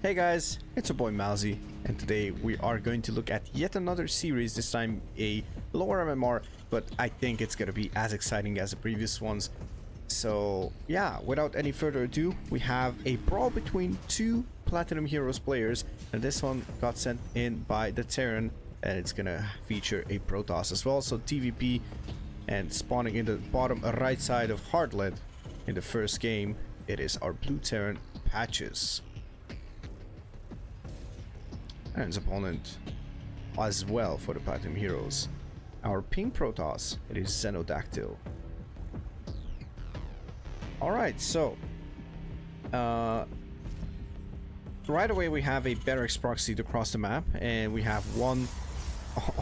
Hey guys, it's your boy Mauzy, and today we are going to look at yet another series, this time a lower MMR, but I think it's gonna be as exciting as the previous ones. So yeah, without any further ado, we have a brawl between two Platinum Heroes players, and this one got sent in by the Terran, and it's gonna feature a Protoss as well, so TVP, and spawning in the bottom right side of Heartland in the first game, it is our blue Terran Patches. And his opponent as well for the Platinum Heroes. Our pink Protoss, it is XenoDactyl. Alright, so right away we have a barracks proxy across the map, and we have one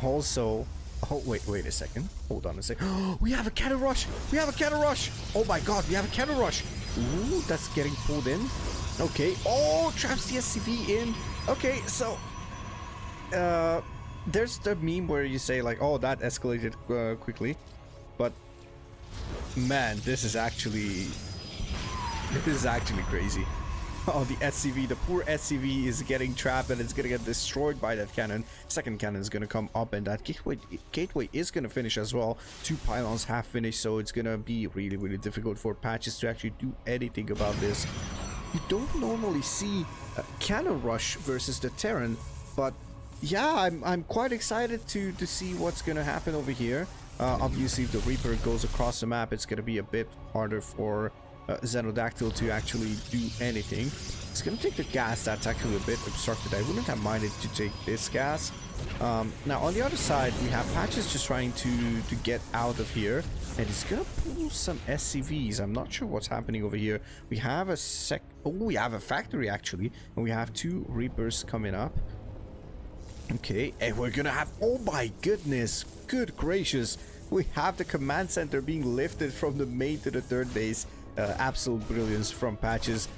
also. Oh wait a second, hold on a second. We have a cannon rush! We have a cannon rush! Oh my god, we have a cannon rush! Ooh, that's getting pulled in. Okay, oh, traps the SCV in. Okay, so there's the meme where you say like, oh, that escalated quickly, but man, this is actually crazy. Oh, the SCV, the poor SCV is getting trapped, and it's gonna get destroyed by that cannon. Second cannon is gonna come up, and that gateway is gonna finish as well. Two pylons have finished, so it's gonna be really difficult for Patches to actually do anything about this. You don't normally see a cannon rush versus the Terran, but yeah, I'm quite excited to see what's gonna happen over here. Obviously, if the Reaper goes across the map, it's gonna be a bit harder for XenoDactyl to actually do anything. It's gonna take the gas that's actually a bit obstructed. I wouldn't have minded to take this gas. Now on the other side, we have Patches just trying to get out of here, and he's gonna pull some SCVs. I'm not sure what's happening over here. We have we have a factory actually, and we have two Reapers coming up. Okay, and we're gonna have, oh my goodness, good gracious, we have the command center being lifted from the main to the third base. Absolute brilliance from Patches,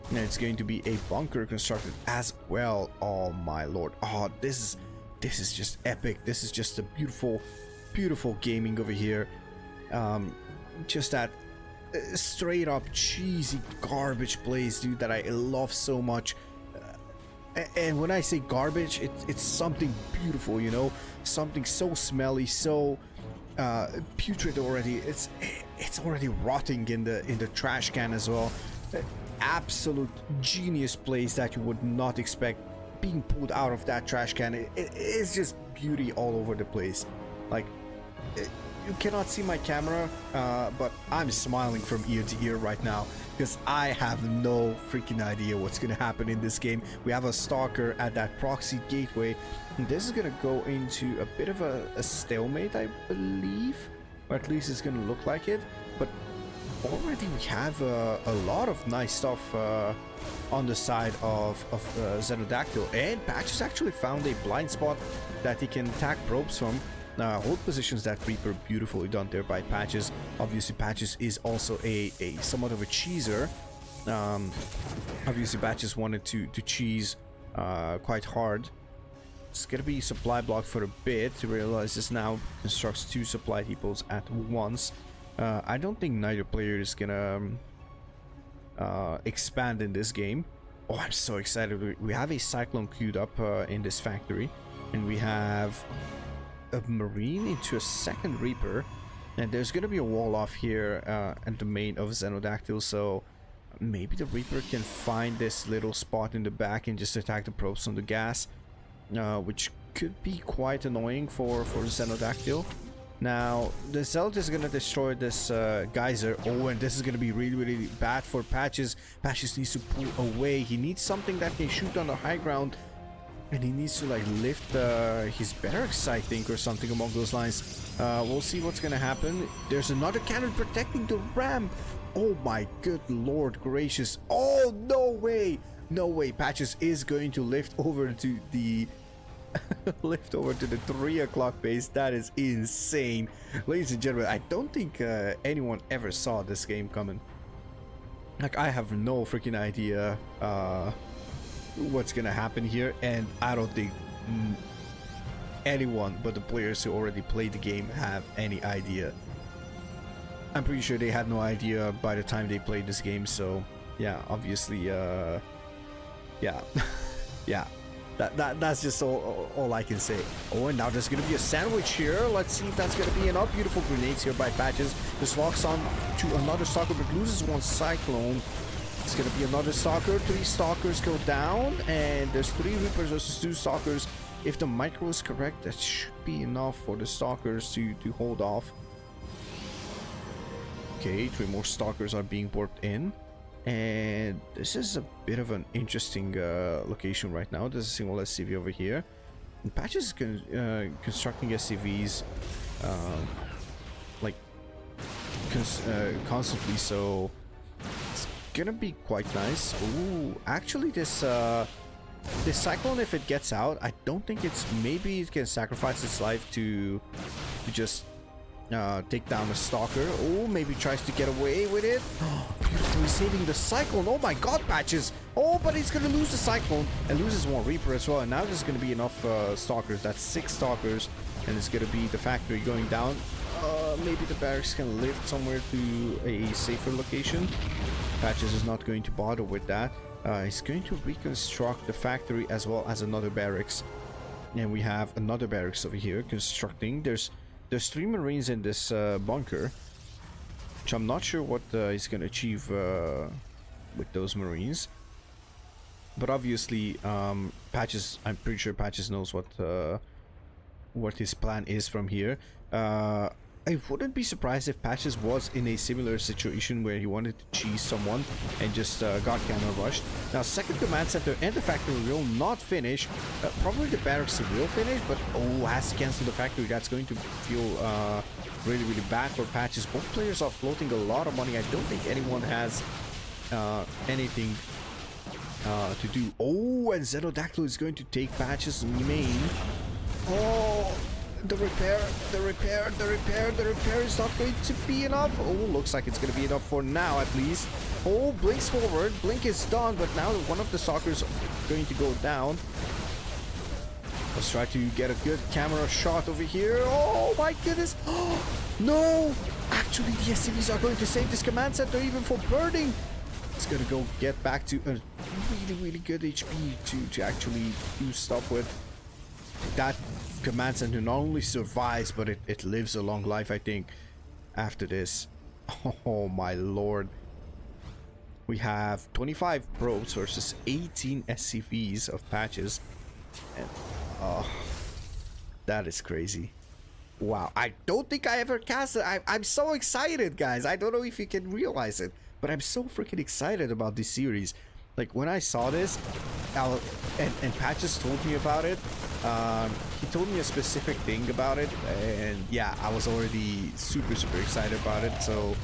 and it's going to be a bunker constructed as well. Oh my lord, oh, this is just epic. This is just a beautiful gaming over here. Just that straight up cheesy garbage plays, dude, that I love so much. And when I say garbage, it's something beautiful, you know, something so smelly, so putrid already. It's already rotting in the trash can as well. Absolute genius plays that you would not expect being pulled out of that trash can. It's just beauty all over the place. Like, you cannot see my camera, but I'm smiling from ear to ear right now, because I have no freaking idea what's gonna happen in this game. We have a Stalker at that proxy gateway, and this is gonna go into a bit of a stalemate, I believe, or at least it's gonna look like it. But already we have a lot of nice stuff on the side of XenoDactyl, and Patches actually found a blind spot that he can attack probes from. Hold positions that Reaper, beautifully done there by Patches. Obviously Patches is also a somewhat of a cheeser. Obviously Patches wanted to cheese quite hard. It's gonna be supply block for a bit. To realize this now constructs two supply depots at once. I don't think neither player is gonna expand in this game. Oh, I'm so excited. We have a Cyclone queued up in this factory, and we have a Marine into a second Reaper, and there's gonna be a wall off here at the main of XenoDactyl, so maybe the Reaper can find this little spot in the back and just attack the probes on the gas, which could be quite annoying for XenoDactyl. Now the Zealot is gonna destroy this geyser. Oh, and this is gonna be really bad for Patches. Patches needs to pull away. He needs something that can shoot on the high ground, and he needs to like lift his barracks, I think, or something along those lines. We'll see what's gonna happen. There's another cannon protecting the ramp. Oh my good lord gracious. Oh, no way, Patches is going to lift over to the lift over to the 3 o'clock base. That is insane, ladies and gentlemen. I don't think anyone ever saw this game coming. Like, I have no freaking idea what's gonna happen here, and I don't think anyone but the players who already played the game have any idea. I'm pretty sure they had no idea by the time they played this game, so yeah, obviously yeah Yeah, that's just all I can say. Oh, and now there's gonna be a sandwich here. Let's see if that's gonna be enough. Beautiful grenades here by Patches. This locks on to another stalker, but loses one cyclone. It's gonna be another stalker. 3 stalkers go down, and there's 3 Reapers versus 2 stalkers. If the micro is correct, that should be enough for the stalkers to hold off. Okay, 3 more stalkers are being brought in. And this is a bit of an interesting location right now. There's a single SCV over here. And Patches is constructing SCVs like constantly, so it's gonna be quite nice. Ooh, actually this Cyclone, if it gets out, I don't think it's, maybe it can sacrifice its life to just take down a stalker. Oh, maybe tries to get away with it. Beautifully saving the Cyclone. Oh my god, Patches. Oh, but he's gonna lose the Cyclone and loses one Reaper as well. And now there's gonna be enough stalkers. That's 6 stalkers, and it's gonna be the factory going down. Maybe the barracks can lift somewhere to a safer location. Patches is not going to bother with that. He's going to reconstruct the factory as well as another barracks. And we have another barracks over here constructing. There's 3 Marines in this bunker, which I'm not sure what he's going to achieve with those Marines. But obviously, Patches, I'm pretty sure Patches knows what his plan is from here. I wouldn't be surprised if Patches was in a similar situation where he wanted to cheese someone and just got cannon rushed. Now, second command center and the factory will not finish. Probably the barracks will finish, but oh, has to cancel the factory. That's going to feel really, really bad for Patches. Both players are floating a lot of money. I don't think anyone has anything to do. Oh, and XenoDactyl is going to take Patches main. Oh, the repair is not going to be enough. Oh, looks like it's going to be enough for now at least. Oh, blinks forward. Blink is done, but now one of the stalkers going to go down. Let's try to get a good camera shot over here. Oh my goodness. Oh, no. Actually, the SCVs are going to save this command center even for burning. It's going to go get back to a really, really good HP to actually do stuff with. That command center not only survives, but it lives a long life, I think, after this. Oh my lord. We have 25 probes versus 18 SCVs of Patches. And that is crazy. Wow, I don't think I ever cast it. I'm so excited, guys. I don't know if you can realize it, but I'm so freaking excited about this series. Like, when I saw this, and Patches told me about it, he told me a specific thing about it, and yeah, I was already super excited about it. So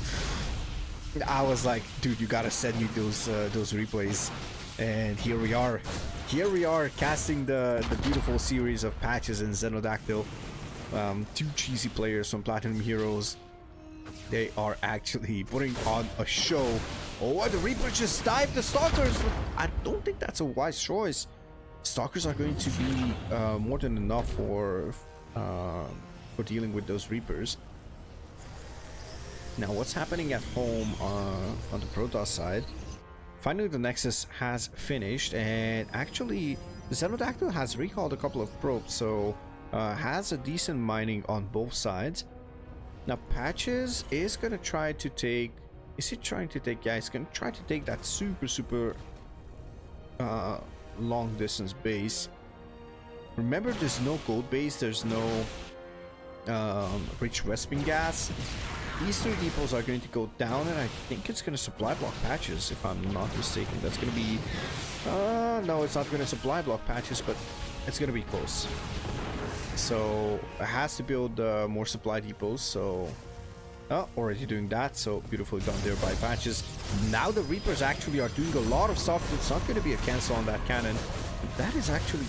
I was like, dude, you gotta send me those replays. And here we are casting the beautiful series of Patches and XenoDactyl. 2 cheesy players from Platinum Heroes. They are actually putting on a show. Oh, the Reaper just dived the Stalkers. I don't think that's a wise choice. Stalkers are going to be more than enough for dealing with those Reapers. Now, what's happening at home on the Protoss side? Finally, the Nexus has finished, and actually, the XenoDactyl has recalled a couple of probes, so has a decent mining on both sides. Now, Patches is going to try to take... Is he trying to take... Yeah, he's going to try to take that super long distance base. Remember, there's no gold base, there's no rich Wespin gas. These 2 depots are going to go down, and I think it's going to supply block Patches, if I'm not mistaken. That's going to be... no, it's not going to supply block Patches, but it's going to be close. So it has to build more supply depots. So already doing that. So beautifully done there by Patches. Now the Reapers actually are doing a lot of stuff. It's not going to be a cancel on that cannon. That is actually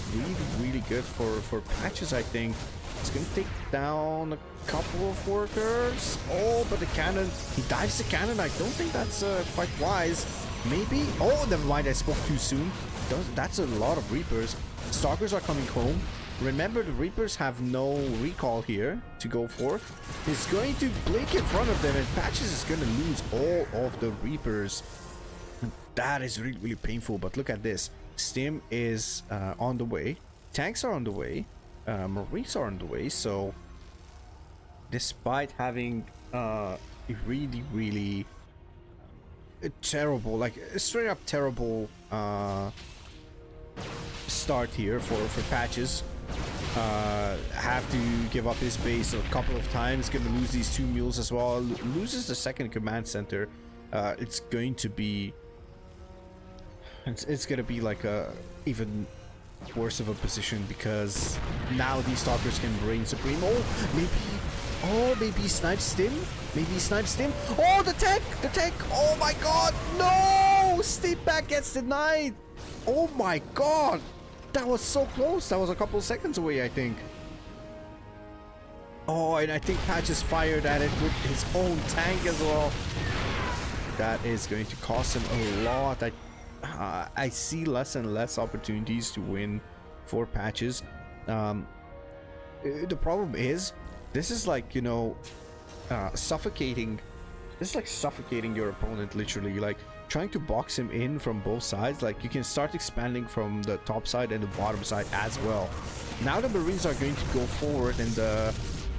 really good for Patches, I think. It's going to take down a couple of workers. Oh, but the cannon, he dives the cannon. I don't think that's quite wise. Maybe. Oh, never mind, I spoke too soon. That's a lot of Reapers. Stalkers are coming home. Remember, the Reapers have no recall here to go for. He's going to blink in front of them, and Patches is going to lose all of the Reapers. That is really painful, but look at this. Stim is on the way. Tanks are on the way. Marines are on the way. So despite having a really terrible, like straight up terrible start here for Patches, have to give up his base a couple of times, gonna lose these 2 mules as well, loses the second command center. It's going to be like a even worse of a position, because now these stalkers can reign supreme. Maybe snipe Stim. Oh, the tech. Oh my god, no! Step back gets denied. Oh my god, that was so close. That was a couple seconds away, I think. Oh, and I think Patches fired at it with his own tank as well. That is going to cost him a lot. I see less and less opportunities to win for Patches. The problem is, this is like, you know, suffocating. This is like suffocating your opponent, literally. Like trying to box him in from both sides. Like you can start expanding from the top side and the bottom side as well. Now the Marines are going to go forward and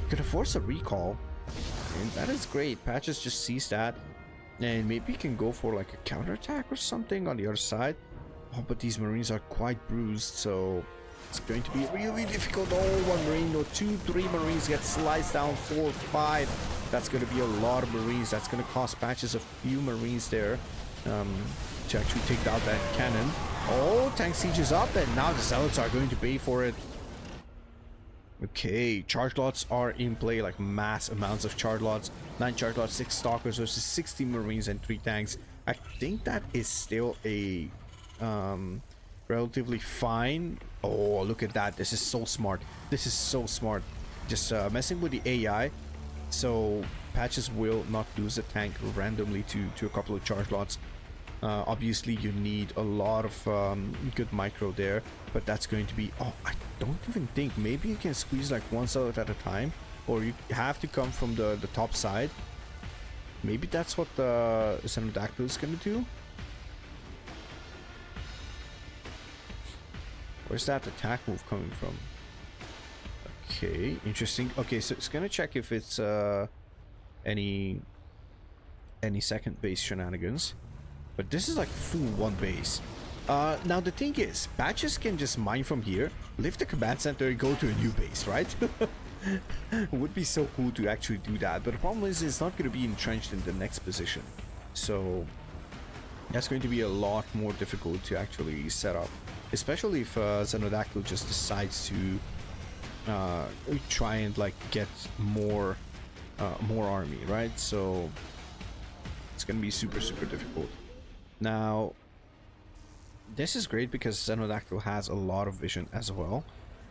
gonna force a recall, and that is great. Patches just sees that, and maybe he can go for like a counterattack or something on the other side. Oh, but these Marines are quite bruised, so it's going to be really difficult. Oh, 1 Marine, no, 2, 3 Marines get sliced down, 4, 5. That's going to be a lot of Marines. That's going to cost Patches a few Marines there to actually take out that cannon. Oh, tank siege is up, and now the Zealots are going to pay for it. Okay, charge lots are in play, like mass amounts of charge lots. 9 charge lots, 6 stalkers versus 60 Marines and 3 tanks. I think that is still a relatively fine. Oh, look at that. This is so smart. Just messing with the AI, so Patches will not lose a tank randomly to a couple of charge lots. Obviously you need a lot of good micro there, but that's going to be, oh, I don't even think, maybe you can squeeze like 1 zealot at a time, or you have to come from the top side. Maybe that's what the XenoDactyl is going to do. Where's that attack move coming from? Okay, interesting. Okay, so it's going to check if it's any second base shenanigans. But this is like full 1 base. Now the thing is, Patches can just mine from here, lift the command center, and go to a new base, right? Would be so cool to actually do that. But the problem is, it's not going to be entrenched in the next position. So that's going to be a lot more difficult to actually set up. Especially if XenoDactyl just decides to try and like get more army, right? So it's going to be super difficult. Now, this is great because XenoDactyl has a lot of vision as well.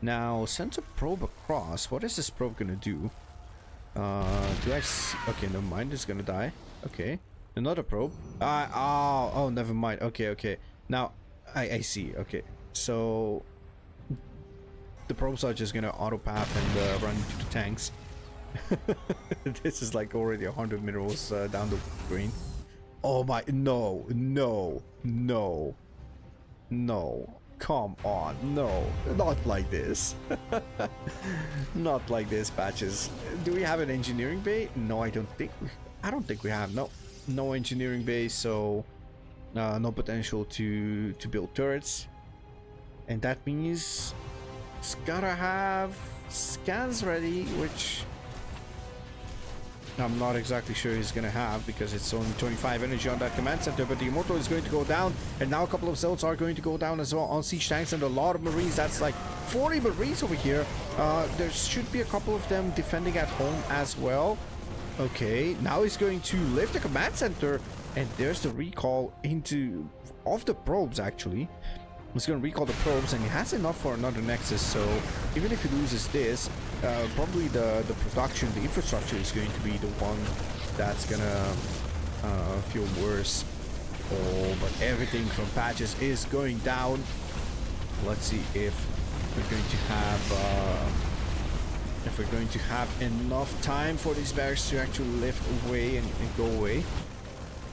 Now, send a probe across. What is this probe gonna do? Do I see? Okay, never mind. It's gonna die. Okay, another probe. Oh, never mind. Okay. Now, I see. Okay, so the probes are just gonna auto path and run into the tanks. This is like already 100 minerals down the drain. Oh my, no, come on, no, not like this. Not like this, Patches. Do we have an engineering bay? No, I don't think we have. No engineering bay, so no potential to build turrets, and that means it's gotta have scans ready, which I'm not exactly sure he's gonna have, because it's only 25 energy on that command center. But the Immortal is going to go down, and now a couple of Zealots are going to go down as well on siege tanks, and a lot of Marines. That's like 40 Marines over here. There should be a couple of them defending at home as well. Okay, now he's going to lift the command center, and there's the recall of the probes. Actually, he's going to recall the probes, and he has enough for another Nexus. So even if he loses this, probably the production, the infrastructure is going to be the one that's gonna feel worse. Oh, but everything from Patches is going down. Let's see if we're going to have enough time for these barracks to actually lift away and go away.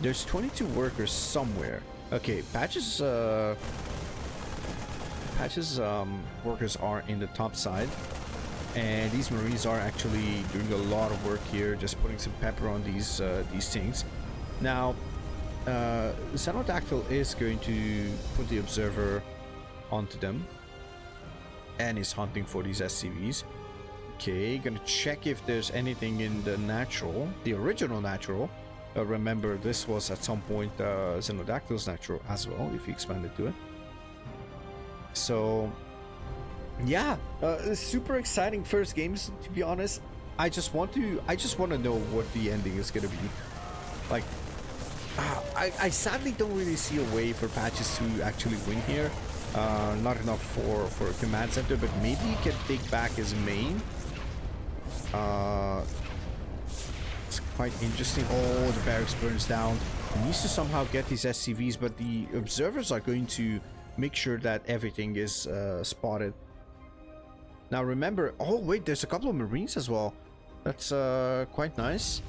There's 22 workers somewhere. Okay, Patches Patch's workers are in the top side, and these Marines are actually doing a lot of work here, just putting some pepper on these things. Now, XenoDactyl is going to put the observer onto them, and is hunting for these SCVs. Okay, gonna check if there's anything in the natural, the original natural. Remember, this was at some point XenoDactyl's natural as well, if you expanded to it. So, yeah, super exciting first games, to be honest. I just want to know what the ending is gonna be. Like, I sadly don't really see a way for Patches to actually win here. Not enough for a command center, but maybe he can take back his main. It's quite interesting. Oh, the barracks burns down. He needs to somehow get these SCVs, but the observers are going to make sure that everything is spotted. Now remember, oh wait, there's a couple of Marines as well. That's quite nice.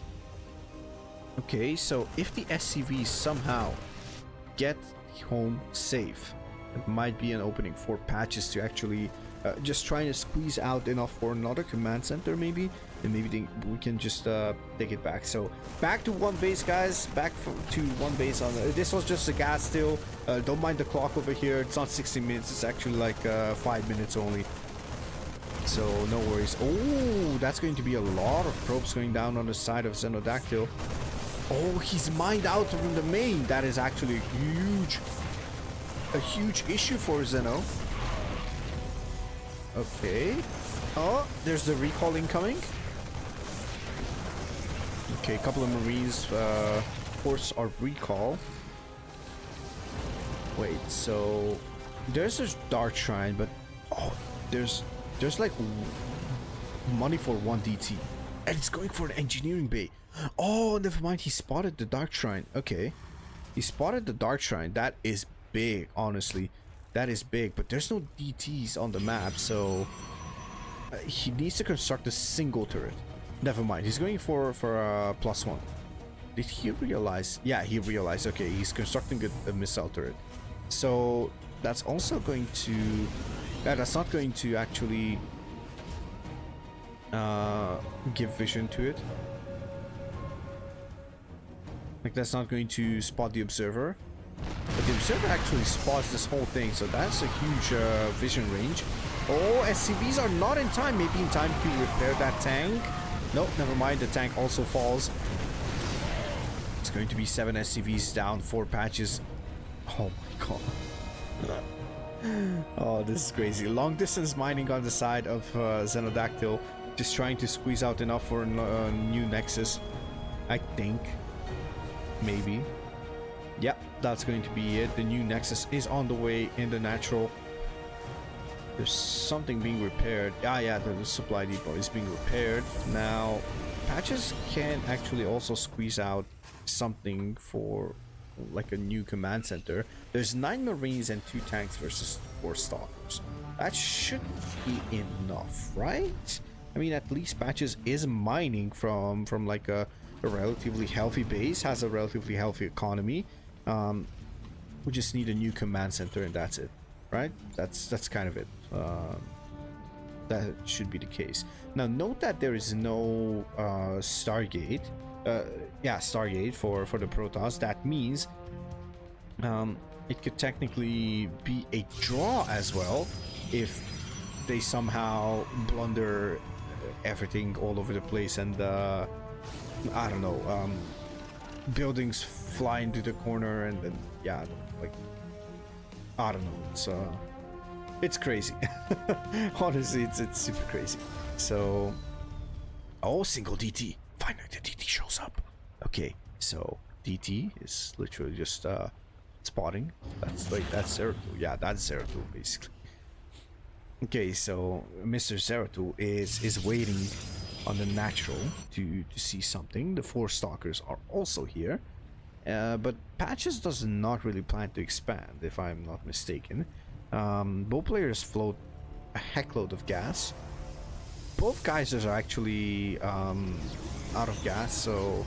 Okay, so if the SCVs somehow get home safe, it might be an opening for Patches to actually just trying to squeeze out enough for another command center, maybe, and maybe we can just take it back. So back to one base, guys. Back to one base. On this was just a gas still. Don't mind the clock over here. It's not 60 minutes. It's actually like 5 minutes only. So no worries. Oh, that's going to be a lot of probes going down on the side of XenoDactyl. Oh, he's mined out from the main. That is actually a huge issue for Xeno. Okay. Oh, there's the recall incoming. Okay, a couple of Marines force our recall. Wait, so there's a Dark Shrine, but oh, there's like money for 1 DT, and it's going for an engineering bay. Oh, never mind. He spotted the Dark Shrine. Okay, he spotted the Dark Shrine. That is big, honestly. That is big, but there's no DTs on the map, so he needs to construct a single turret. Never mind. He's going for +1. Did he realize? Yeah, he realized. Okay, he's constructing a missile turret. So that's also going to. That's not going to actually give vision to it. Like, that's not going to spot the observer. But the observer actually spots this whole thing, so that's a huge vision range. Oh, SCVs are not in time. Maybe in time to repair that tank. Nope, never mind. The tank also falls. It's going to be 7 SCVs down, 4 Patches. Oh my god. Oh, this is crazy. Long distance mining on the side of XenoDactyl. Just trying to squeeze out enough for a new Nexus. I think. Maybe. Yep, that's going to be it. The new Nexus is on the way in the natural. There's something being repaired. Ah, yeah, the supply depot is being repaired. Now, Patches can actually also squeeze out something for like a new command center. There's 9 Marines and 2 tanks versus 4 Stalkers. That should be enough, right? I mean, at least Patches is mining from like a relatively healthy base, has a relatively healthy economy. We just need a new command center and that's it, right? That's kind of it. That should be the case. Now note that there is no Stargate. Stargate for the Protoss. That means it could technically be a draw as well if they somehow blunder everything all over the place and I don't know, buildings fly into the corner and then yeah, like I don't know, it's crazy. Honestly, it's super crazy. So, oh, single DT. Finally, the DT shows up. Okay, so DT is literally just spotting. That's Zeratul. Yeah, that's Zeratul basically. Okay, so Mr. Zeratul is waiting on the natural to see something. The 4 Stalkers are also here. But Patches does not really plan to expand, if I'm not mistaken. Both players float a heckload of gas. Both geysers are actually out of gas, so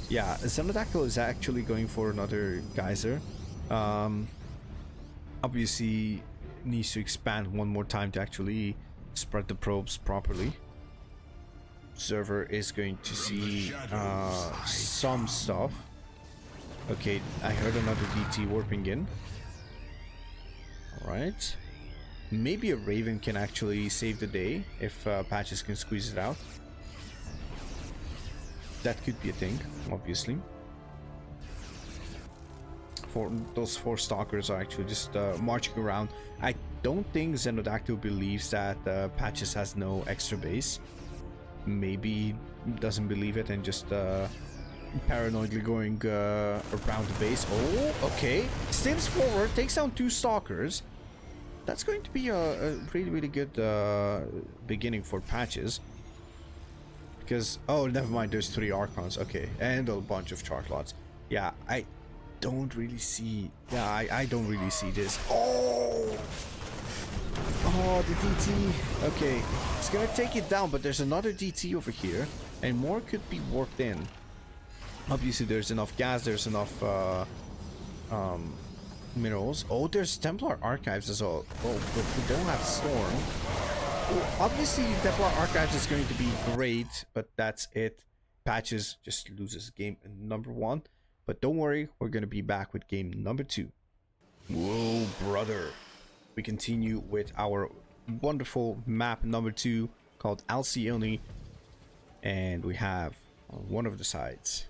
yeah, XenoDactyl is actually going for another geyser. Obviously, needs to expand one more time to actually spread the probes properly. Server is going to see some stuff. Okay, I heard another DT warping in. Alright. Maybe a Raven can actually save the day if Patches can squeeze it out. That could be a thing, obviously. Those 4 Stalkers are actually just marching around. I don't think XenoDactyl believes that Patches has no extra base. Maybe doesn't believe it and just paranoidly going around the base. Oh, okay. Steams forward, takes down 2 Stalkers. That's going to be a really, really good beginning for Patches. Because, oh, never mind, there's 3 Archons. Okay, and a bunch of Chartlots. Yeah, I don't really see... Yeah, I don't really see this. Oh! Oh, the DT. Okay, it's gonna take it down, but there's another DT over here. And more could be warped in. Obviously, there's enough gas, there's enough minerals. Oh, there's Templar Archives as well. Oh, but we don't have Storm. Well, obviously, Templar Archives is going to be great, but that's it. Patches just loses game number 1. But don't worry, we're going to be back with game number 2. Whoa, brother. We continue with our wonderful map number 2 called Alcyone. And we have on one of the sides,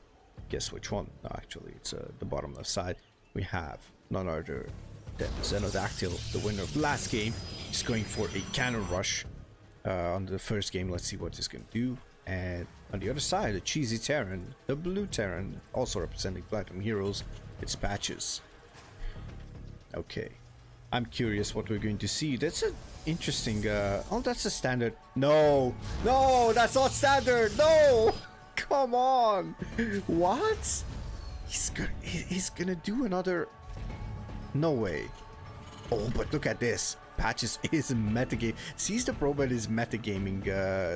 guess which one? No, actually, it's the bottom left side. We have none other than XenoDactyl, the winner of last game. He's going for a cannon rush on the first game. Let's see what he's going to do. And on the other side, the cheesy Terran, the blue Terran, also representing Platinum Heroes, it's Patches. Okay, I'm curious what we're going to see. That's an interesting, oh, that's a standard. No, no, that's not standard. No, come on. What? He's gonna do another, no way. Oh, but look at this. Patches is metagame. Sees the probe and is metagaming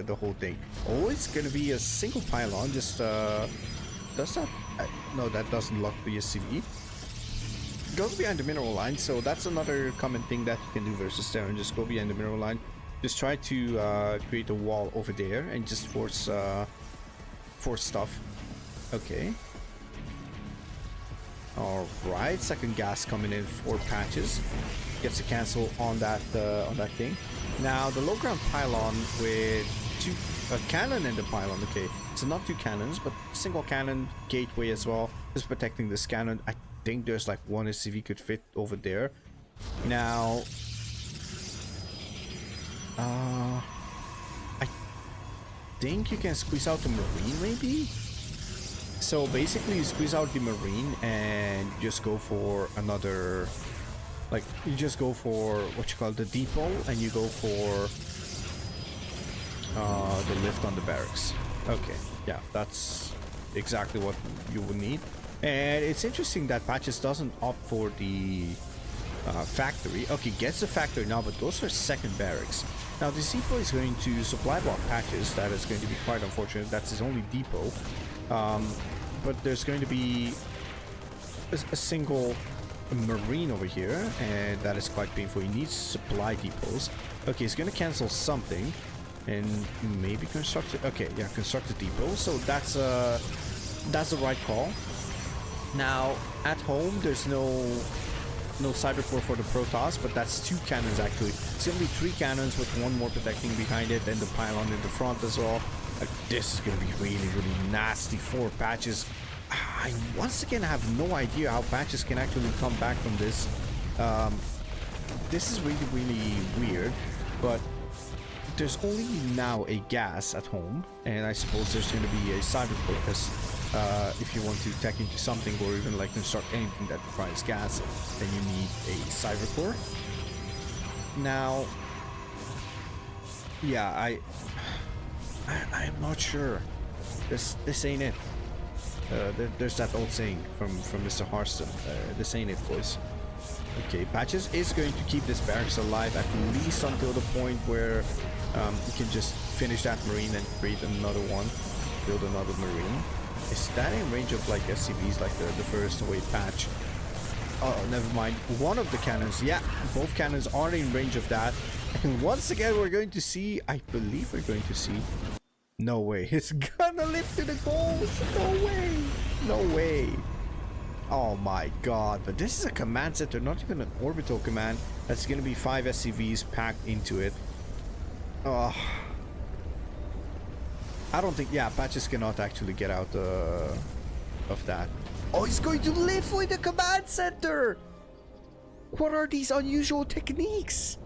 the whole thing. Oh, it's gonna be a single pylon. Just does that? No, that doesn't lock the SCV. Goes behind the mineral line. So that's another common thing that you can do versus Terran. Just go behind the mineral line. Just try to create a wall over there and just force stuff. Okay. All right. Second gas coming in for Patches. Gets a cancel on that thing. Now the low ground pylon with a cannon in the pylon. Okay, so not 2 cannons, but single cannon gateway as well, just protecting this cannon. I think there's like 1 SCV could fit over there. Now, I think you can squeeze out the marine maybe. So basically, you squeeze out the marine and just go for another. Like, you just go for what you call the depot, and you go for the lift on the barracks. Okay, yeah, that's exactly what you would need. And it's interesting that Patches doesn't opt for the factory. Okay, gets the factory now, but goes for second barracks. Now, this depot is going to supply block Patches. That is going to be quite unfortunate. That's his only depot. But there's going to be a single marine over here, and that is quite painful. He needs supply depots. Okay, he's gonna cancel something and maybe construct it. Okay, yeah, construct a depot. So that's the right call. Now at home there's no cybercore for the Protoss, but that's 2 cannons actually. It's gonna be 3 cannons with 1 more protecting behind it and the pylon in the front as well. This is gonna be really, really nasty for Patches. I once again have no idea how Patches can actually come back from this. This is really, really weird, but there's only now a gas at home, and I suppose there's going to be a cybercore, because if you want to tech into something or even like construct anything that requires gas, then you need a cybercore. Now, yeah, I'm not sure. This ain't it. There's that old saying from Mr. Harston. This ain't it, boys. Okay, Patches is going to keep this barracks alive at least until the point where you can just finish that marine and create another one, build another marine. Is that in range of like SCVs, like the first wave patch? Oh, never mind. One of the cannons. Yeah, both cannons are in range of that. And once again, we're going to see... I believe we're going to see... No way. It's gonna lift to the goal. No way. No way. Oh my god. But this is a command center, not even an orbital command. That's going to be 5 SCVs packed into it. Oh. I don't think... Yeah, Patches cannot actually get out of that. Oh, he's going to live with the command center. What are these unusual techniques?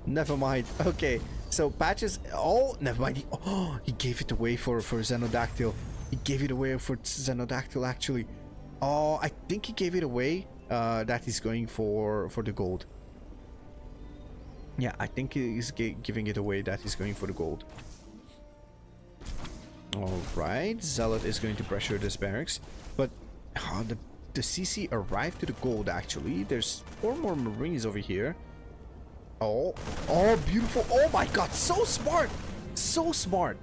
Never mind. Okay, so Patches... Oh, never mind. He gave it away for XenoDactyl. He gave it away for XenoDactyl, actually. Oh, I think he gave it away that he's going for the gold. Yeah, I think he's giving it away that he's going for the gold. Alright, Zealot is going to pressure this barracks. But the CC arrived to the gold, actually. There's 4 more Marines over here. Oh, beautiful. Oh my god, so smart. So smart.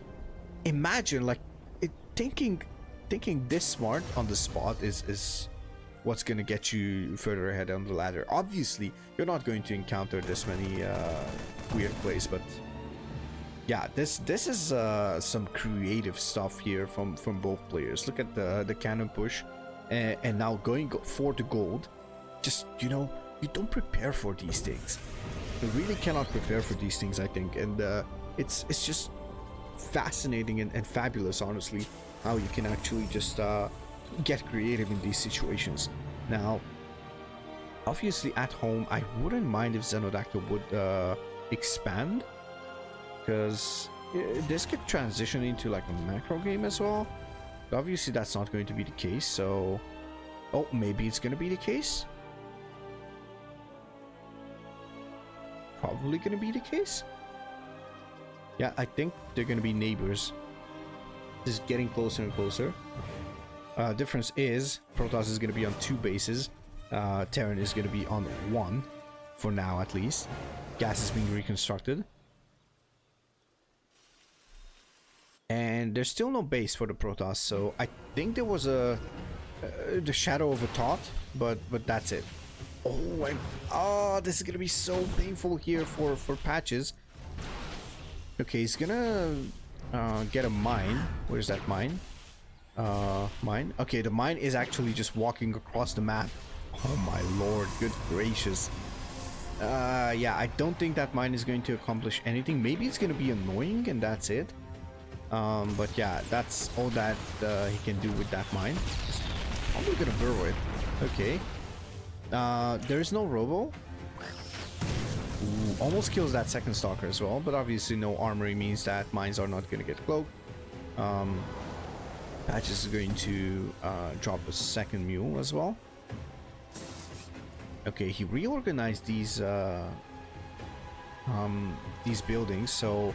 Imagine, like, thinking this smart on the spot is what's gonna get you further ahead on the ladder. Obviously, you're not going to encounter this many weird plays, but yeah, this is some creative stuff here from both players. Look at the cannon push, and now going for the gold. Just, you know, you don't prepare for these things. You really cannot prepare for these things, I think, and it's just fascinating and fabulous, honestly, how you can actually just get creative in these situations. Now, obviously at home, I wouldn't mind if XenoDactyl would expand, because this could transition into like a macro game as well. But obviously that's not going to be the case, so... Oh, maybe it's going to be the case? Probably going to be the case? Yeah, I think they're going to be neighbors. This is getting closer and closer. Difference is, Protoss is going to be on 2 bases. Terran is going to be on 1. For now, at least. Gas is being reconstructed. And there's still no base for the Protoss, so I think there was the shadow of a thought, but that's it. Oh, this is gonna be so painful here for Patches. Okay, he's gonna get a mine. Where's that mine? Mine. Okay, the mine is actually just walking across the map. Oh my lord, good gracious. Yeah, I don't think that mine is going to accomplish anything. Maybe it's gonna be annoying and that's it. But yeah, that's all that he can do with that mine. He's probably gonna burrow it. Okay. There is no robo. Ooh, almost kills that second stalker as well, but obviously no armory means that mines are not gonna get cloaked. Patches is going to drop a second mule as well. Okay, he reorganized these buildings, so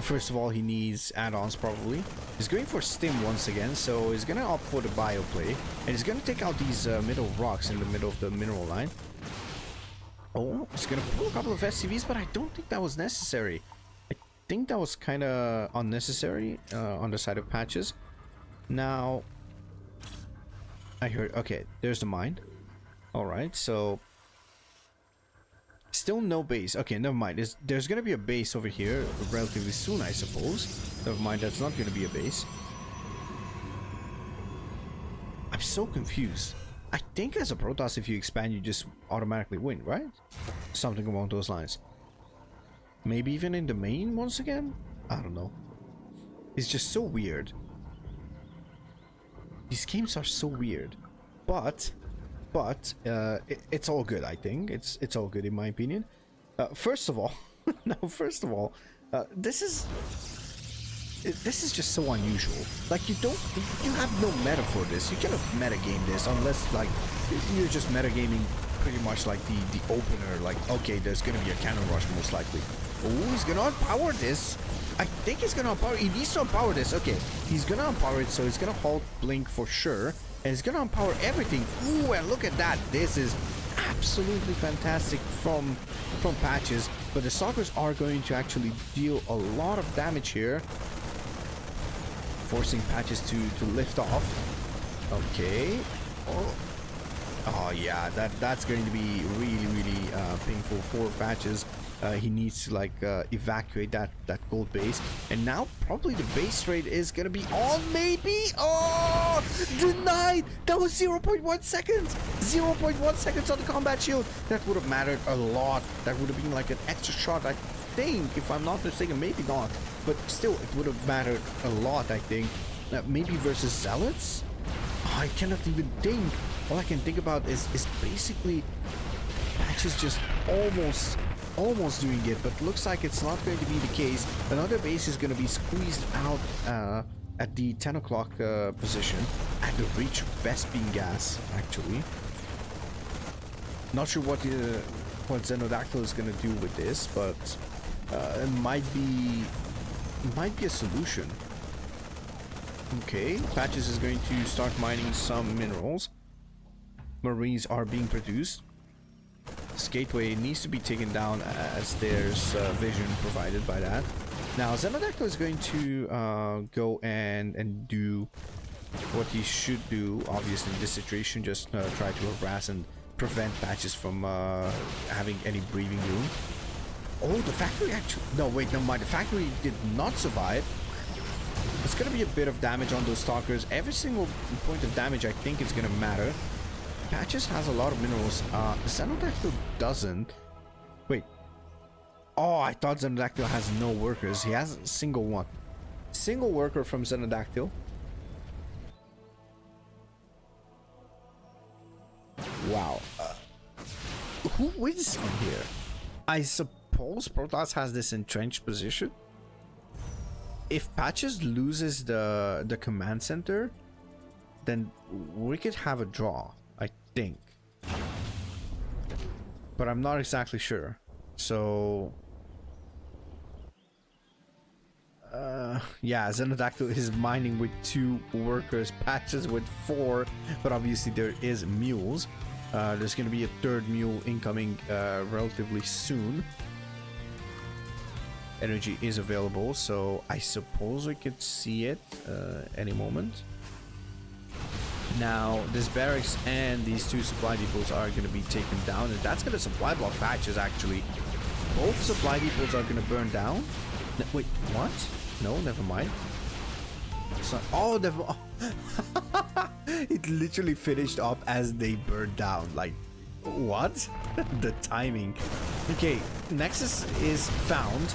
first of all, he needs add-ons probably. He's going for stim once again, so he's gonna opt for the bio play, and he's gonna take out these middle rocks in the middle of the mineral line. Oh, he's gonna pull a couple of SCVs, but I don't think that was necessary. I think that was kind of unnecessary on the side of Patches. Now, I heard... Okay, there's the mine. Alright, so... Still no base. Okay, never mind. There's gonna be a base over here relatively soon, I suppose. Never mind, that's not gonna be a base. I'm so confused. I think as a Protoss, if you expand, you just automatically win, right? Something along those lines. Maybe even in the main once again? I don't know. It's just so weird. These games are so weird. But it's all good, I think. It's all good in my opinion. First of all, this is just so unusual. Like, you have no meta for this. You cannot metagame this unless, like, you're just metagaming pretty much like the opener. Like, okay, there's gonna be a cannon rush most likely. Oh, he's gonna unpower this. I think he's gonna unpower. He needs to unpower this. Okay, he's gonna unpower it, so he's gonna halt blink for sure. And it's gonna empower everything. Ooh, and look at that. This is absolutely fantastic from Patches. But the stalkers are going to actually deal a lot of damage here, forcing Patches to lift off. Okay. Oh yeah, that's going to be really painful for Patches. He needs to like evacuate that gold base, and now probably the base rate is gonna be on. Maybe, oh, denied. That was 0.1 seconds. 0.1 seconds on the combat shield. That would have mattered a lot. That would have been like an extra shot, I think, if I'm not mistaken. Maybe not, but still, it would have mattered a lot, I think. Maybe versus Zealots. Oh, I cannot even think. All I can think about is basically Patches just almost doing it, but looks like it's not going to be the case. Another base is going to be squeezed out at the 10 o'clock position at the reach of Vespine gas, actually. Not sure what XenoDactyl is going to do with this, but it might be a solution. Okay, Patches is going to start mining some minerals. Marines are being produced. This gateway needs to be taken down as there's vision provided by that. Now XenoDactyl is going to go and do what he should do, obviously in this situation. Just try to harass and prevent Patches from having any breathing room. Oh, the factory actually... No, wait, never mind. The factory did not survive. It's gonna be a bit of damage on those stalkers. Every single point of damage I think is gonna matter. Patches has a lot of minerals. XenoDactyl doesn't. Wait. Oh, I thought XenoDactyl has no workers. He has a single one. Single worker from XenoDactyl. Wow. Who wins from here? I suppose Protoss has this entrenched position. If Patches loses the command center, then we could have a draw, I think. But I'm not exactly sure. So yeah, XenoDactyl is mining with 2 workers, Patches with 4, but obviously there is mules. There's gonna be a 3rd mule incoming relatively soon. Energy is available, so I suppose we could see it any moment. Now, this barracks and these 2 supply depots are going to be taken down, and that's going to supply block Patches, actually. Both supply depots are going to burn down. Wait, what? No, never mind. It's not... Oh, never... Oh. It literally finished up as they burned down. Like, what? The timing. Okay, Nexus is found.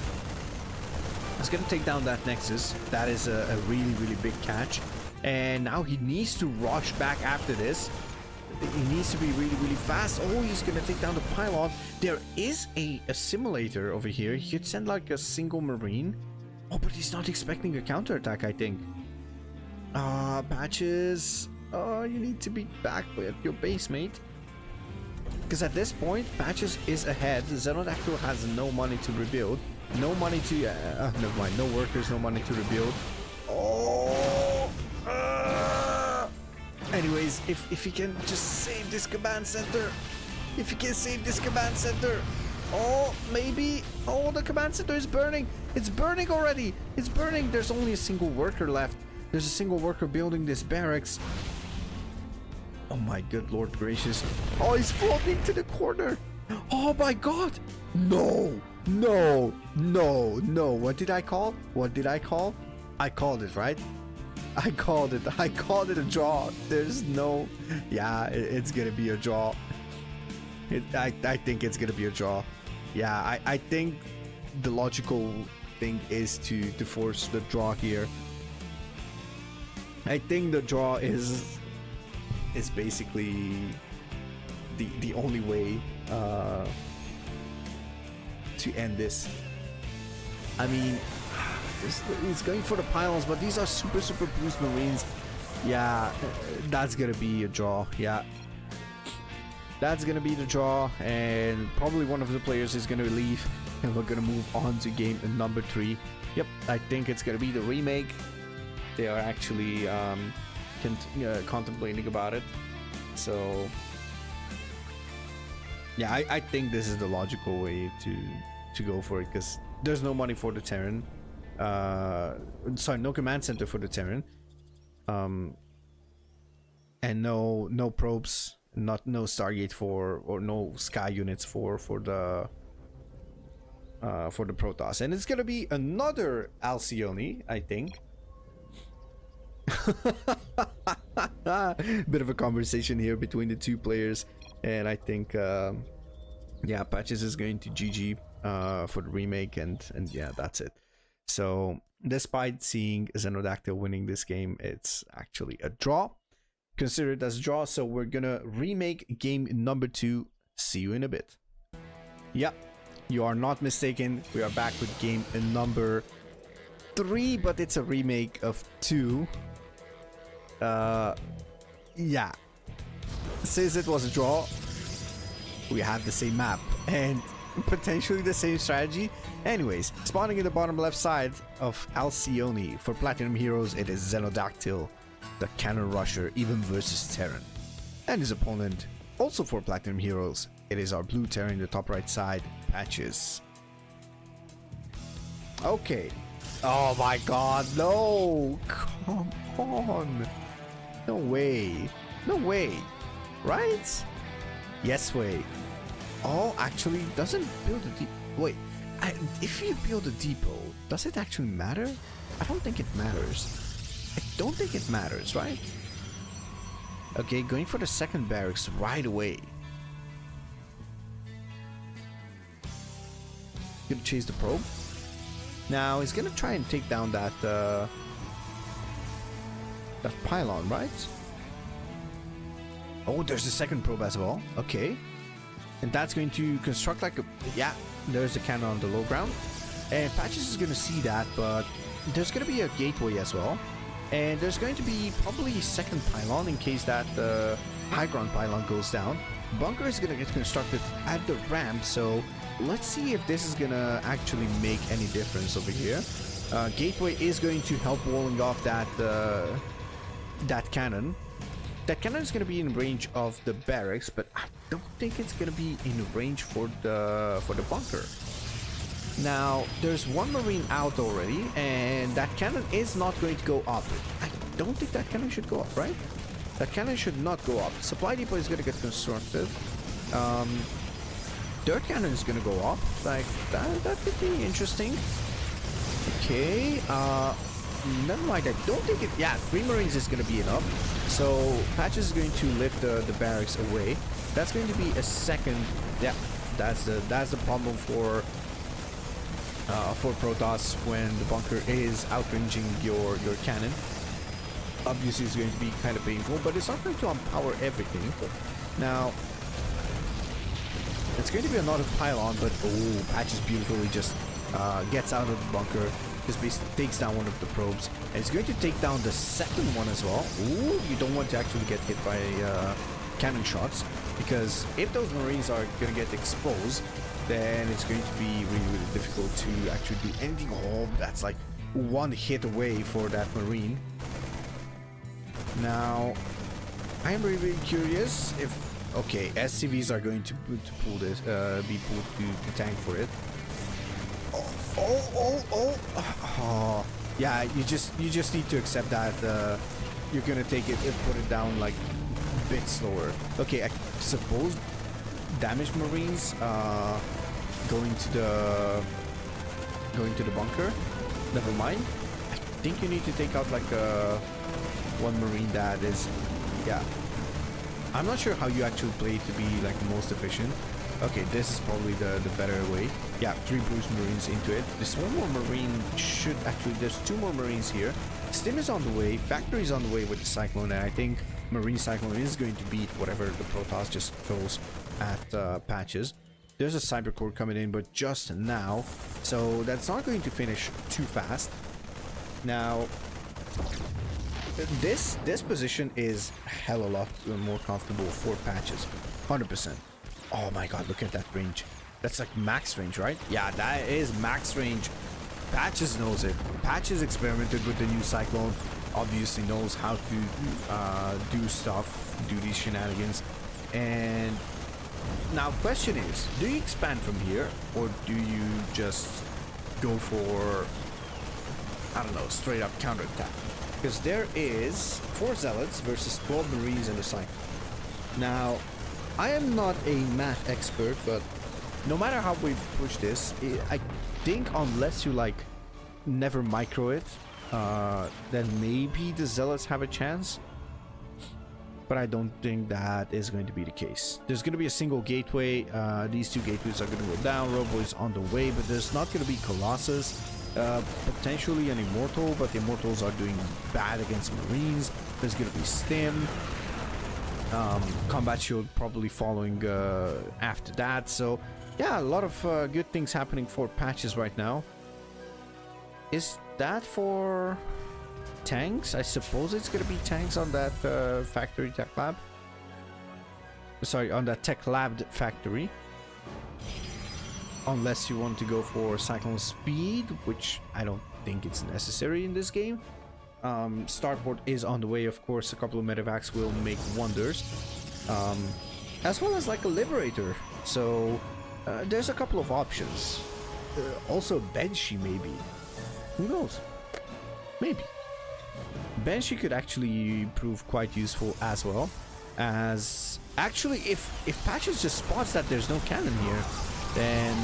It's gonna take down that Nexus. That is a really big catch. And now he needs to rush back after this. He needs to be really fast. Oh, he's gonna take down the pylon. There is a simulator over here. He could send like a single marine. Oh, but he's not expecting a counterattack, I think. Patches. Oh, you need to be back with your base, mate. Because at this point, Patches is ahead. XenoDactyl has no money to rebuild. No money to... never mind. No workers, no money to rebuild. Oh! Anyways, if he can just save this command center. If he can save this command center. Oh, maybe. Oh, the command center is burning. It's burning already. It's burning. There's only a single worker left. There's a single worker building this barracks. Oh my good Lord gracious. Oh, he's floating to the corner. Oh my god. No. No. No. No. What did I call? What did I call? I called it, right? I called it. I called it a draw. There's no... Yeah, it's gonna be a draw. I think it's gonna be a draw. Yeah, I think the logical thing is to force the draw here. I think the draw is basically the only way to end this. I mean, it's going for the pylons, but these are super boost marines. Yeah, that's gonna be a draw. Yeah, that's gonna be the draw, and probably one of the players is gonna leave, and we're gonna move on to game number 3. Yep, I think it's gonna be the remake. They are actually contemplating about it. So yeah, I think this is the logical way to go for it, because there's no money for the Terran. Sorry, no command center for the Terran. And no probes Not no Stargate for, or no Sky units for the Protoss, and it's gonna be another Alcyone, I think. Bit of a conversation here between the two players, and I think yeah, Patches is going to GG for the remake, and yeah, that's it. So despite seeing XenoDactyl winning this game, it's actually a draw. Consider it as a draw. So we're gonna remake game number 2. See you in a bit. Yep, you are not mistaken. We are back with game number 3, but it's a remake of 2. Yeah, since it was a draw, we have the same map and potentially the same strategy. Anyways, spawning in the bottom left side of Alcyone. For Platinum Heroes, it is XenoDactyl, the Cannon Rusher, even versus Terran. And his opponent, also for Platinum Heroes, it is our blue Terran in the top right side, Patches. Okay. Oh my god, no! Come on! No way. No way. Right? Yes way. Oh, actually, doesn't build a depot. Wait, if you build a depot, does it actually matter? I don't think it matters. I don't think it matters, right? Okay, going for the second barracks right away. Gonna chase the probe. Now he's gonna try and take down that that pylon, right? Oh, there's the second probe as well. Okay. And that's going to construct like a... Yeah, there's the cannon on the low ground. And Patches is going to see that, but there's going to be a gateway as well. And there's going to be probably a second pylon in case that the high ground pylon goes down. Bunker is going to get constructed at the ramp, so let's see if this is going to actually make any difference over here. Gateway is going to help walling off that that cannon. That cannon is going to be in range of the barracks, but I don't think it's going to be in range for the bunker. Now, there's one Marine out already, and that cannon is not going to go up. I don't think that cannon should go up, right? That cannon should not go up. Supply depot is going to get constructed. Dirt cannon is going to go up. Like, that could be interesting. Okay, never mind, I don't think it... Yeah, 3 Marines is going to be enough. So, Patches is going to lift the barracks away. That's going to be a second... Yeah, that's the problem for Protoss when the bunker is outranging your cannon. Obviously, it's going to be kind of painful, but it's not going to empower everything. Now, it's going to be another pylon, but... Oh, Patches beautifully just gets out of the bunker. Just basically takes down one of the probes, and it's going to take down the second one as well. Ooh, you don't want to actually get hit by cannon shots, because if those Marines are going to get exposed, then it's going to be really, really difficult to actually do anything. Oh, that's like one hit away for that Marine. Now, I am really, really curious if... Okay, SCVs are going to pull this, be pulled to tank for it. Oh, yeah, you just need to accept that you're gonna take it and put it down like a bit slower. Okay, I suppose damaged Marines going to the bunker. Never mind. I think you need to take out like one Marine that is... Yeah, I'm not sure how you actually play it to be like the most efficient. Okay, this is probably the better way. Yeah, 3 Bruce Marines into it. This one more Marine should actually... There's 2 more Marines here. Stim is on the way. Factory is on the way with the Cyclone. And I think Marine Cyclone is going to beat whatever the Protoss just throws at Patches. There's a Cyber Core coming in, but just now. So that's not going to finish too fast. Now, this position is a hell of a lot more comfortable for Patches. 100%. Oh my god, look at that range. That's like max range, right? Yeah, that is max range. Patches knows it. Patches experimented with the new Cyclone. Obviously knows how to do stuff, do these shenanigans. And now question is, do you expand from here, or do you just go for, I don't know, straight up counterattack? Because there is 4 Zealots versus 12 Marines in the Cyclone. Now, I am not a math expert, but no matter how we push this, I think unless you like never micro it, then maybe the zealots have a chance. But I don't think that is going to be the case. There's going to be a single gateway. These two gateways are going to go down. Robo is on the way, but there's not going to be Colossus. Potentially an Immortal, but the Immortals are doing bad against Marines. There's going to be Stim. Combat Shield probably following after that. So, yeah, a lot of good things happening for patches right now. Is that for tanks? I suppose it's gonna be tanks on that factory tech lab. Sorry, on that tech lab factory. Unless you want to go for Cyclone Speed, which I don't think it's necessary in this game. Starport is on the way, of course. A couple of medevacs will make wonders. As well as like a Liberator. So there's a couple of options. Also Banshee maybe. Who knows? Maybe. Banshee could actually prove quite useful as well. As actually, if Patches just spots that there's no cannon here, then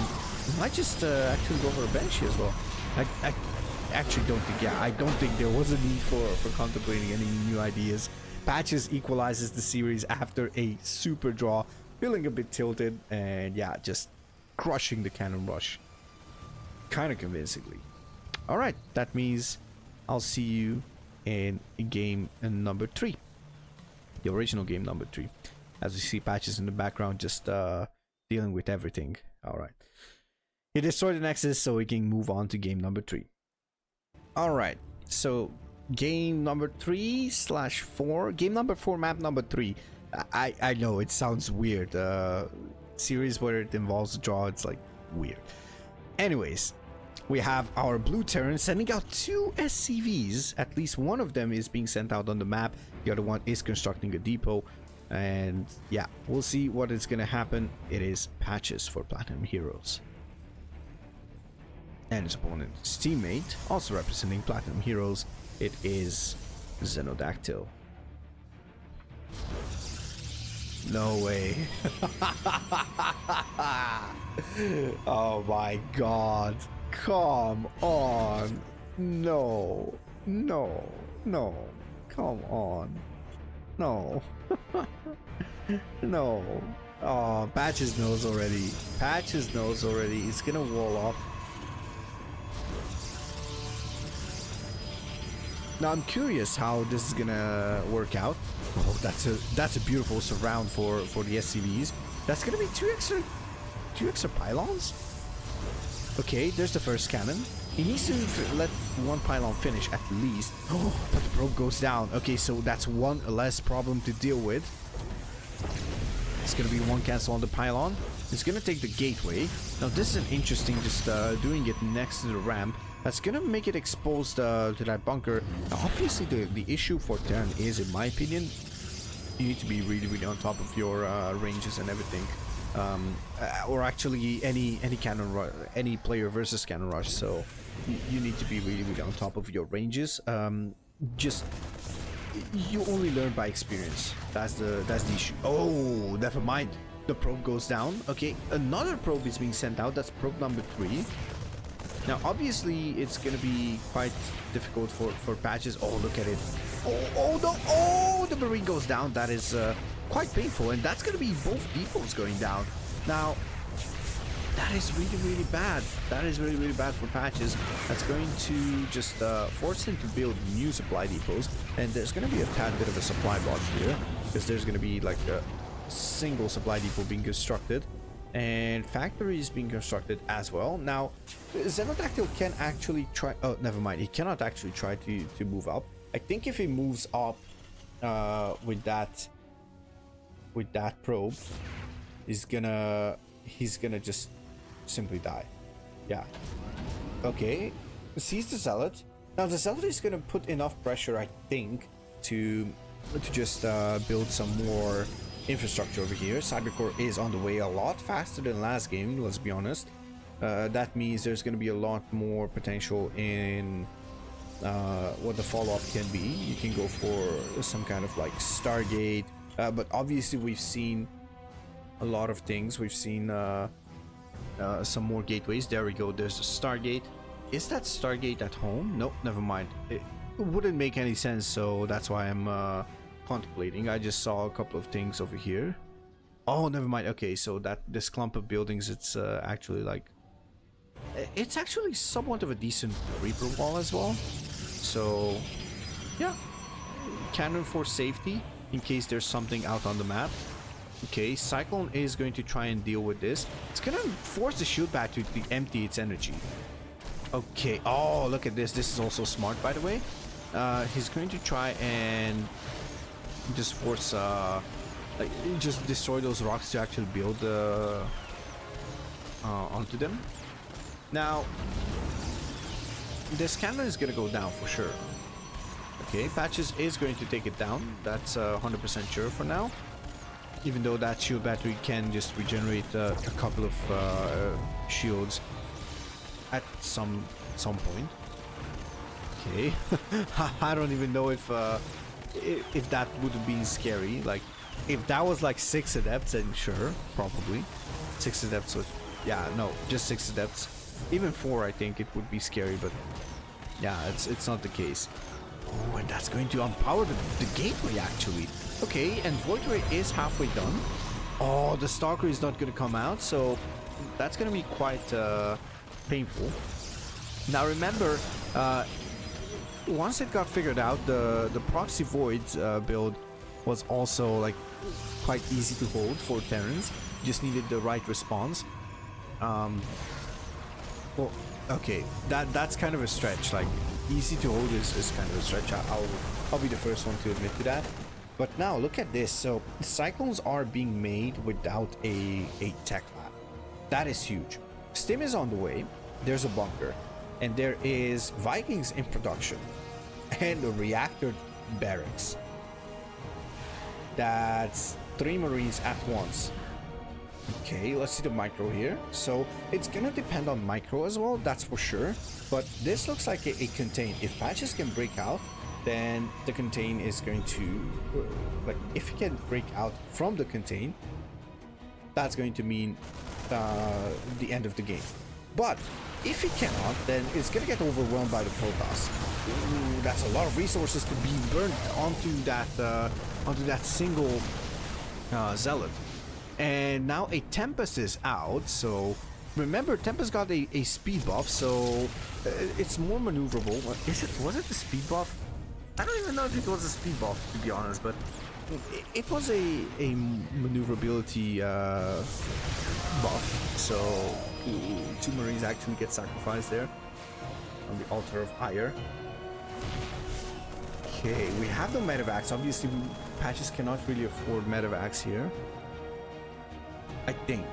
we might just actually go for a Banshee as well. I actually don't think, yeah, I don't think there was a need for contemplating any new ideas. Patches equalizes the series after a super draw, feeling a bit tilted, and yeah, just crushing the cannon rush. Kind of convincingly. Alright, that means I'll see you in game number 3. The original game number 3. As we see Patches in the background just dealing with everything. Alright. He destroyed the Nexus, so we can move on to game number 3. Alright, so game number 3/4. Game number 4, map number 3. I know it sounds weird. Series where it involves a draw, it's like weird. Anyways, we have our blue Terran sending out 2 SCVs. At least one of them is being sent out on the map. The other one is constructing a depot. And yeah, we'll see what is going to happen. It is Patches for Platinum Heroes. And his opponent, his teammate, also representing Platinum Heroes, it is XenoDactyl. No way. Oh my god. Come on. No. No. No. Come on. No. No. Oh, Patches knows already. Patches knows already. He's gonna wall off. Now I'm curious how this is gonna work out. Oh, that's a beautiful surround for the SCVs. That's gonna be two extra pylons. Okay, there's the first cannon. He needs to let one pylon finish at least. Oh, but the probe goes down. Okay, so that's one less problem to deal with. It's gonna be one cancel on the pylon. It's gonna take the gateway. Now this is an interesting, just doing it next to the ramp. That's gonna make it exposed to that bunker. Now obviously the issue for Terran is, in my opinion, you need to be really on top of your ranges and everything. Or actually any cannon rush, any player versus cannon rush, so you need to be really on top of your ranges. Just you only learn by experience. That's the issue. Oh, never mind. The probe goes down. Okay, another probe is being sent out. That's probe number 3. Now obviously it's gonna be quite difficult for Patches. Oh, look at it. Oh no. Oh, the Marine goes down. That is quite painful, and that's gonna be both depots going down. Now that is really bad. That is really bad for Patches. That's going to just force him to build new supply depots, and there's gonna be a tad bit of a supply bot here, because there's gonna be like a single supply depot being constructed, and factories being constructed as well. Now XenoDactyl can actually try, oh never mind, he cannot actually try to move up. I think if he moves up with that probe, he's gonna just simply die. Yeah. Okay, sees the Zealot. Now the Zealot is gonna put enough pressure, I think, to just build some more infrastructure over here. Cybercore is on the way a lot faster than last game, let's be honest. That means there's going to be a lot more potential in what the follow-up can be. You can go for some kind of like Stargate, But obviously we've seen a lot of things. We've seen some more gateways. There we go. There's a Stargate. Is that Stargate at home? Nope, never mind. It wouldn't make any sense, so that's why I'm contemplating. I just saw a couple of things over here. Oh, never mind. Okay, so that this clump of buildings, it's actually like, it's actually somewhat of a decent Reaper wall as well. So yeah, cannon for safety in case there's something out on the map. Okay, Cyclone is going to try and deal with this. It's gonna force the shield battery to empty its energy. Okay, oh, look at this. This is also smart, by the way. He's going to try and just force like just destroy those rocks to actually build onto them. Now this cannon is gonna go down for sure. Okay, Patches is going to take it down. That's 100% sure for now, even though that shield battery can just regenerate a couple of shields at some point. Okay. I don't even know if that would have been scary. Like, if that was like 6 adepts, then sure, probably 6 adepts would, yeah, no, just 6 adepts. Even 4, I think it would be scary, but yeah, it's not the case. Oh, and that's going to unpower the gateway actually. Okay, and Void Ray is halfway done. Oh, the Stalker is not going to come out, so that's going to be quite painful. Now remember, once it got figured out, the Proxy Voids build was also like quite easy to hold for Terrans. Just needed the right response. Well, okay, that's kind of a stretch. Like, easy to hold is kind of a stretch. I'll be the first one to admit to that. But now look at this. So Cyclones are being made without a tech lab. That is huge. Stim is on the way. There's a bunker, and there is Vikings in production, and a reactor barracks. That's 3 Marines at once. Okay, let's see the micro here. So it's gonna depend on micro as well, that's for sure. But this looks like a contain. If Patches can break out, then the contain is going to, like, if he can break out from the contain, that's going to mean the end of the game. But if he cannot, then it's gonna get overwhelmed by the Protoss. Ooh, that's a lot of resources to be burned onto that single zealot. And now a Tempest is out, so remember Tempest got a speed buff, so it's more maneuverable. Was it the speed buff? I don't even know if it was a speed buff, to be honest, but it was a maneuverability buff. So 2 Marines actually get sacrificed there on the altar of ire. Okay, we have the medevacs. Obviously, Patches cannot really afford medevacs here. I think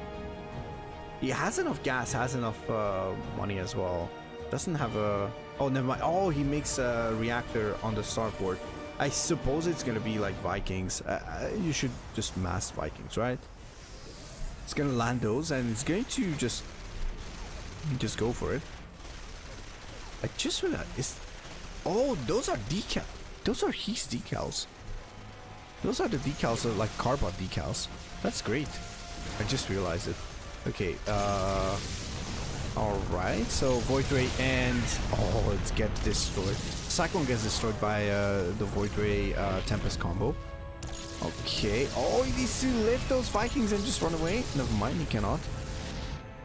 he has enough gas, has enough money as well. Doesn't have a, oh, never mind. Oh, he makes a reactor on the starport. I suppose it's gonna be like Vikings. You should just mass Vikings, right? It's gonna land those, and it's going to just go for it. I just realized, oh, those are decal. Those are Heath decals. Those are the decals, like Carbot decals. That's great. I just realized it. Okay, alright, so Void Ray and, oh, let's get destroyed. Cyclone gets destroyed by the Void Ray Tempest combo. Okay, oh, he needs to lift those Vikings and just run away. Never mind, he cannot.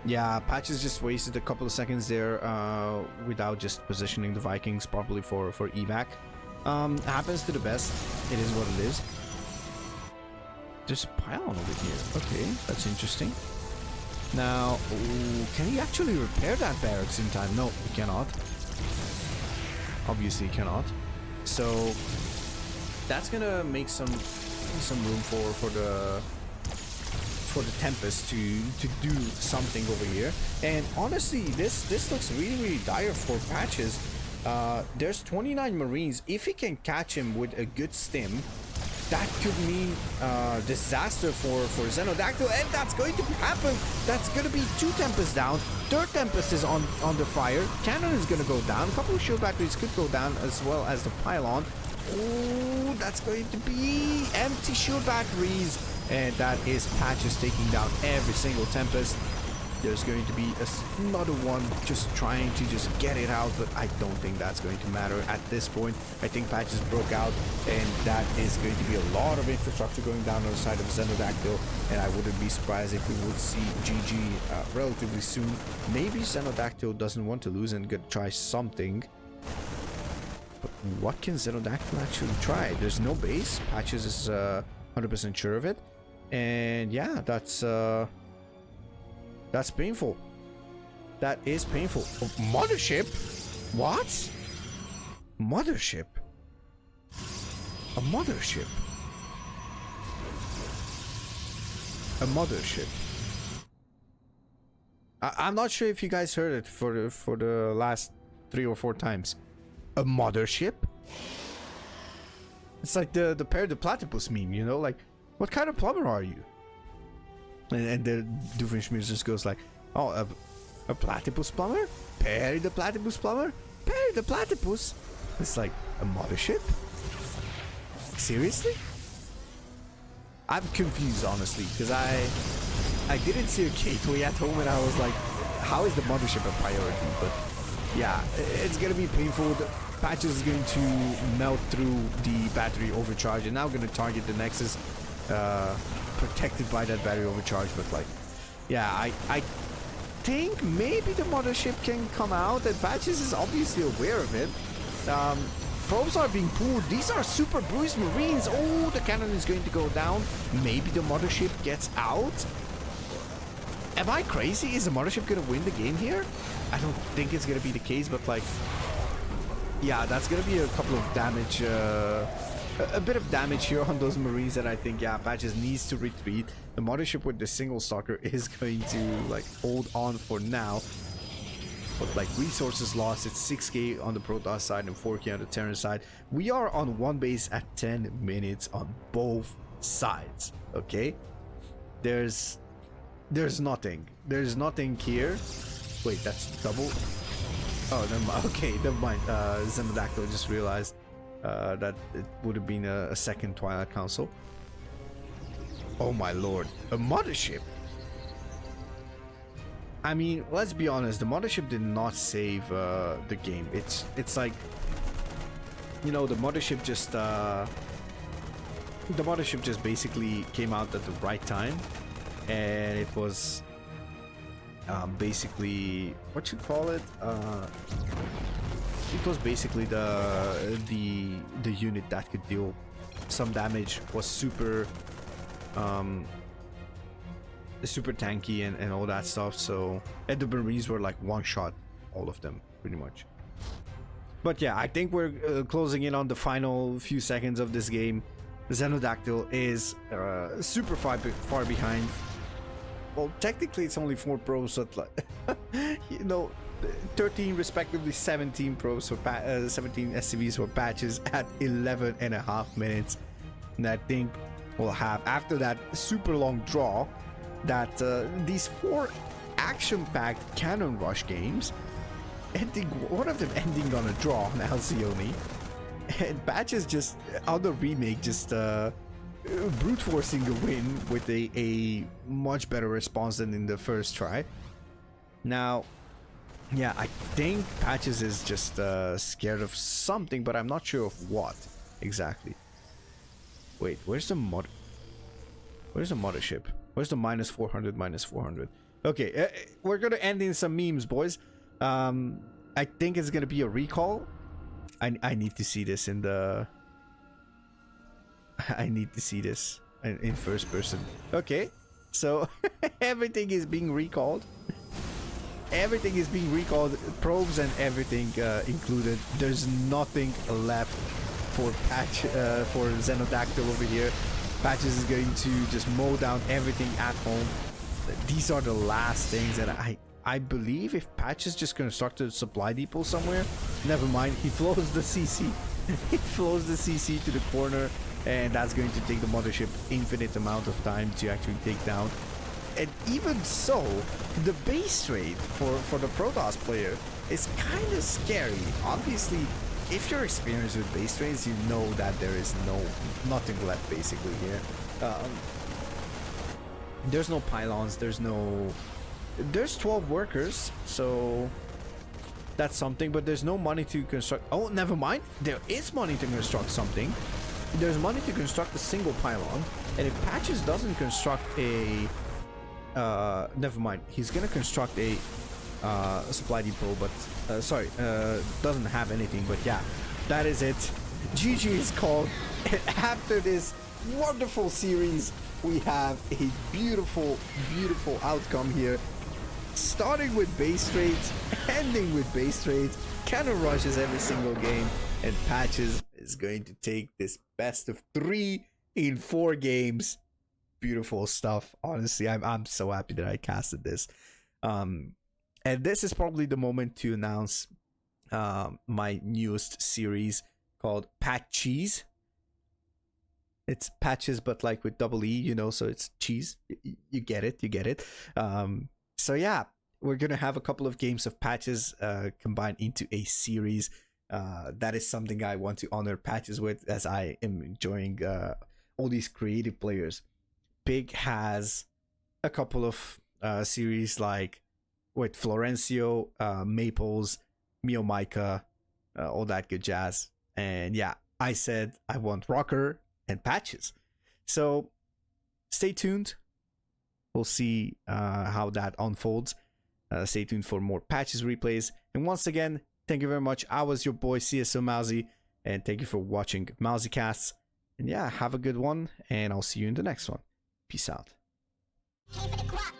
Yeah, Patches just wasted a couple of seconds there without just positioning the Vikings properly for evac. Happens to the best. It is what it is. There's a pylon over here. Okay, that's interesting. Now, ooh, can he actually repair that barracks in time? No, he cannot. Obviously, he cannot. So that's gonna make some room for the Tempest to do something over here. And honestly, this looks really dire for Patches. There's 29 Marines. If he can catch him with a good stim, that could mean disaster for XenoDactyl, and that's going to happen. That's going to be 2 Tempests down. 3rd Tempest is on the fire. Cannon is going to go down. A couple of shield batteries could go down, as well as the pylon. Oh, that's going to be empty shield batteries. And that is Patches taking down every single Tempest. There's going to be another one just trying to just get it out, but I don't think that's going to matter at this point. I think Patches broke out, and that is going to be a lot of infrastructure going down on the side of XenoDactyl, and I wouldn't be surprised if we would see GG relatively soon. Maybe XenoDactyl doesn't want to lose and gonna try something. But what can XenoDactyl actually try? There's no base. Patches is 100% sure of it. And yeah, that's painful. That is painful. Oh, mothership? What? Mothership? A mothership? A mothership? I'm not sure if you guys heard it for the last 3 or 4 times. A mothership? It's like the Perry the Platypus meme, you know? Like, what kind of plumber are you? And the Doofenshmirtz just goes like, oh, a platypus plumber? Perry the Platypus plumber? Perry the Platypus? It's like, a mothership? Seriously? I'm confused, honestly, because I didn't see a gateway at home, and I was like, how is the mothership a priority? But yeah, it's gonna be painful. The Patches is going to melt through the battery overcharge, and now gonna target the Nexus, protected by that battery overcharge. But like, yeah, I think maybe the mothership can come out, and Patches is obviously aware of it. Probes are being pulled. These are super bruised Marines. Oh, the cannon is going to go down. Maybe the mothership gets out. Am I crazy? Is the mothership gonna win the game here? I don't think it's gonna be the case, but like, yeah, that's gonna be a couple of damage, a bit of damage here on those Marines, and I think, yeah, Patches needs to retreat. The mothership with the single stalker is going to like hold on for now. But like, resources lost, it's 6k on the Protoss side and 4k on the Terran side. We are on one base at 10 minutes on both sides, okay? There's nothing. There's nothing here. Wait, that's double? Oh, never mind. Okay, never mind. XenoDactyl just realized that it would have been a second Twilight Council. Oh my lord. A mothership? I mean, let's be honest, the mothership did not save the game. It's like, you know, the mothership just basically came out at the right time, and it was basically, what you call it? It was basically the unit that could deal some damage, was super super tanky and all that stuff. So, and the Marines were like one shot, all of them pretty much. But yeah, I think we're closing in on the final few seconds of this game. XenoDactyl is super far behind. Well, technically it's only 4 probes, but like, you know, 13 respectively 17 probes for 17 SCVs for Patches at 11.5 minutes. And I think we'll have, after that super long draw, that these 4 action-packed cannon rush games, ending, one of them ending on a draw on Alcyone, and Patches just on the remake just brute forcing the win with a much better response than in the first try. Now, yeah, I think Patches is just scared of something, but I'm not sure of what exactly. Wait, where's the mothership? Where's the minus 400? Okay, we're gonna end in some memes, boys. I think it's gonna be a recall. I need to see this in the... I need to see this in first person. Okay, so everything is being recalled. Everything is being recalled, probes and everything included. There's nothing left for XenoDactyl over here. Patches is going to just mow down everything at home. These are the last things, and I believe if Patches just gonna start the supply depot somewhere, never mind, he flows the CC. He flows the CC to the corner, and that's going to take the mothership infinite amount of time to actually take down. And even so, the base rate for the Protoss player is kind of scary. Obviously, if you're experienced with base trains, you know that there is nothing left basically here. There's no pylons, there's 12 workers, so that's something, but there's no money to construct. Oh, never mind, there is money to construct something. There's money to construct a single pylon, and if Patches doesn't construct a never mind, he's gonna construct a supply depot, but doesn't have anything. But yeah, that is it. GG is called. After this wonderful series, we have a beautiful outcome here, starting with base trades, ending with base trades. Cannon rushes every single game, and Patches is going to take this best of 3 in 4 games. Beautiful stuff. Honestly, I'm so happy that I casted this. And this is probably the moment to announce my newest series called Patches. It's Patches, but like with double E, you know, so it's cheese. You get it. So yeah, we're gonna have a couple of games of Patches combined into a series. That is something I want to honor Patches with, as I am enjoying all these creative players. Big has a couple of series like with Florencio, Maples, Mio Micah, all that good jazz. And yeah, I said I want Rocker and Patches. So stay tuned. We'll see how that unfolds. Stay tuned for more Patches replays. And once again, thank you very much. I was your boy CSO Mauzy, and thank you for watching Mauzycasts. And yeah, have a good one, and I'll see you in the next one. Peace out. Came for the crop.